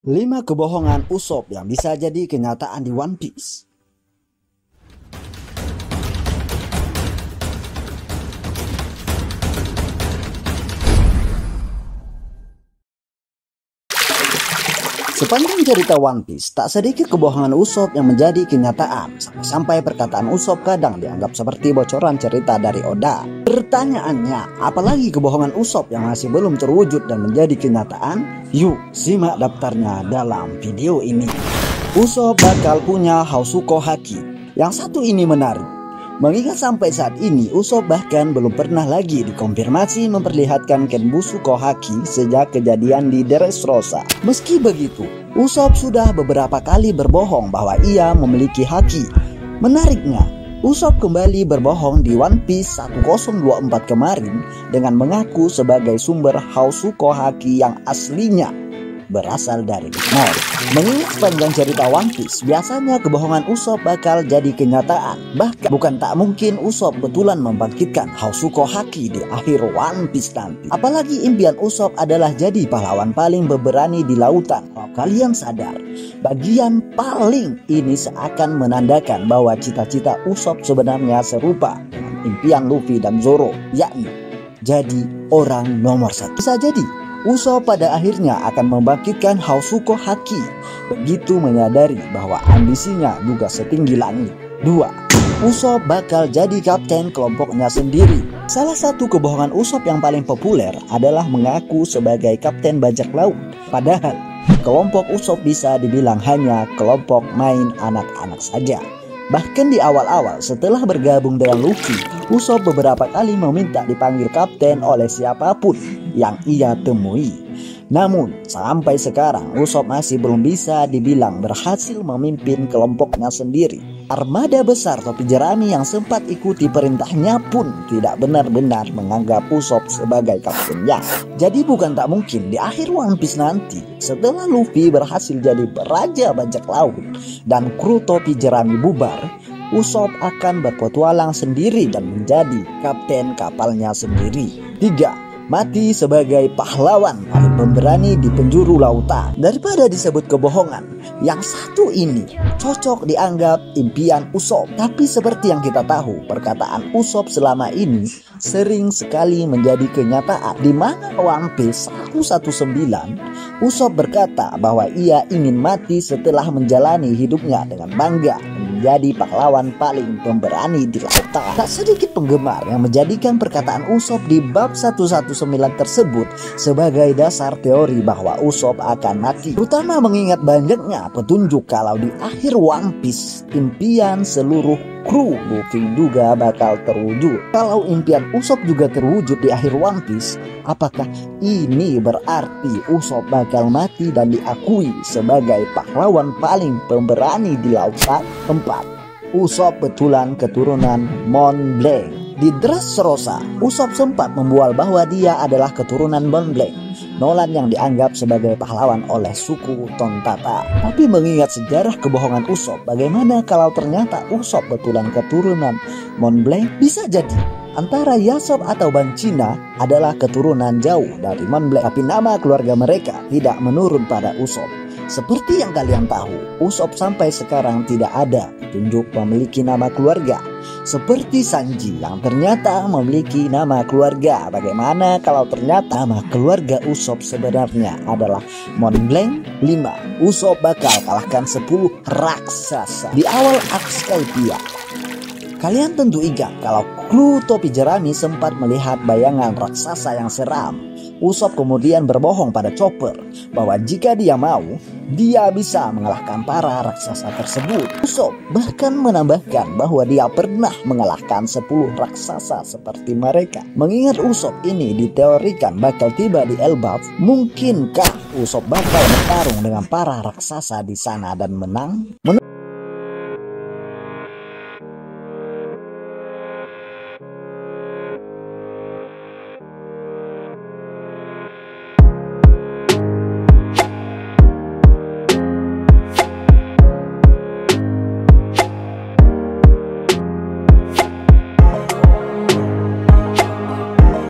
5 kebohongan Usopp yang bisa jadi kenyataan di One Piece. Sepanjang cerita One Piece, tak sedikit kebohongan Usopp yang menjadi kenyataan. Sampai perkataan Usopp kadang dianggap seperti bocoran cerita dari Oda. Pertanyaannya, apalagi kebohongan Usopp yang masih belum terwujud dan menjadi kenyataan? Yuk, simak daftarnya dalam video ini. Usopp bakal punya Hausuko Haki. Yang satu ini menarik. Mengingat sampai saat ini Usopp bahkan belum pernah lagi dikonfirmasi memperlihatkan Kenbusou Haki sejak kejadian di Dressrosa. Meski begitu, Usopp sudah beberapa kali berbohong bahwa ia memiliki haki. Menariknya, Usopp kembali berbohong di One Piece 1024 kemarin dengan mengaku sebagai sumber Hausuko Haki yang aslinya berasal dari nol. Mengingat sepanjang cerita One Piece, biasanya kebohongan Usopp bakal jadi kenyataan. Bahkan bukan tak mungkin Usopp betulan membangkitkan Hausuko Haki di akhir One Piece nanti. Apalagi impian Usopp adalah jadi pahlawan paling berani di lautan. Kalau kalian sadar, bagian paling ini seakan menandakan bahwa cita-cita Usopp sebenarnya serupa dengan impian Luffy dan Zoro, yakni jadi orang nomor 1. Bisa jadi Usopp pada akhirnya akan membangkitkan Hausuko Haki begitu menyadari bahwa ambisinya juga setinggi langit. 2. Usopp bakal jadi kapten kelompoknya sendiri. Salah satu kebohongan Usopp yang paling populer adalah mengaku sebagai kapten bajak laut. Padahal kelompok Usopp bisa dibilang hanya kelompok main anak-anak saja. Bahkan di awal-awal setelah bergabung dengan Luffy, Usopp beberapa kali meminta dipanggil kapten oleh siapapun yang ia temui. Namun sampai sekarang Usopp masih belum bisa dibilang berhasil memimpin kelompoknya sendiri. Armada besar topi jerami yang sempat ikuti perintahnya pun tidak benar-benar menganggap Usopp sebagai kaptennya. Jadi bukan tak mungkin di akhir One Piece nanti, setelah Luffy berhasil jadi raja bajak laut dan kru topi jerami bubar, Usopp akan berpetualang sendiri dan menjadi kapten kapalnya sendiri. 3. Mati sebagai pahlawan paling pemberani di penjuru lautan. Daripada disebut kebohongan, yang satu ini cocok dianggap impian Usopp. Tapi seperti yang kita tahu, perkataan Usopp selama ini sering sekali menjadi kenyataan. Di mana One Piece 119, Usopp berkata bahwa ia ingin mati setelah menjalani hidupnya dengan bangga menjadi pahlawan paling pemberani di lautan. Tak sedikit penggemar yang menjadikan perkataan Usopp di bab 119 tersebut sebagai dasar teori bahwa Usopp akan mati. Terutama mengingat banyaknya petunjuk kalau di akhir One Piece impian seluruh kru Luffy juga bakal terwujud. Kalau impian Usopp juga terwujud di akhir One Piece, apakah ini berarti Usopp bakal mati dan diakui sebagai pahlawan paling pemberani di lautan? 4. Usopp betulan keturunan Mont Blanc. Di Dressrosa, Usopp sempat membual bahwa dia adalah keturunan Mont Blanc, nolan yang dianggap sebagai pahlawan oleh suku Tontata. Tapi mengingat sejarah kebohongan Usopp, bagaimana kalau ternyata Usopp betulan keturunan Mont Blanc? Bisa jadi antara Yasop atau Banchina adalah keturunan jauh dari Mont Blanc, tapi nama keluarga mereka tidak menurun pada Usopp. Seperti yang kalian tahu, Usopp sampai sekarang tidak ada petunjuk memiliki nama keluarga. Seperti Sanji yang ternyata memiliki nama keluarga. Bagaimana kalau ternyata nama keluarga Usopp sebenarnya adalah Mont Blanc? 5. Usopp bakal kalahkan 10 raksasa di awal Skypiea. Kalian tentu ingat kalau kru topi jerami sempat melihat bayangan raksasa yang seram. Usopp kemudian berbohong pada Chopper bahwa jika dia mau, dia bisa mengalahkan para raksasa tersebut. Usopp bahkan menambahkan bahwa dia pernah mengalahkan 10 raksasa seperti mereka. Mengingat Usopp ini diteorikan bakal tiba di Elbaf, mungkinkah Usopp bakal bertarung dengan para raksasa di sana dan menang?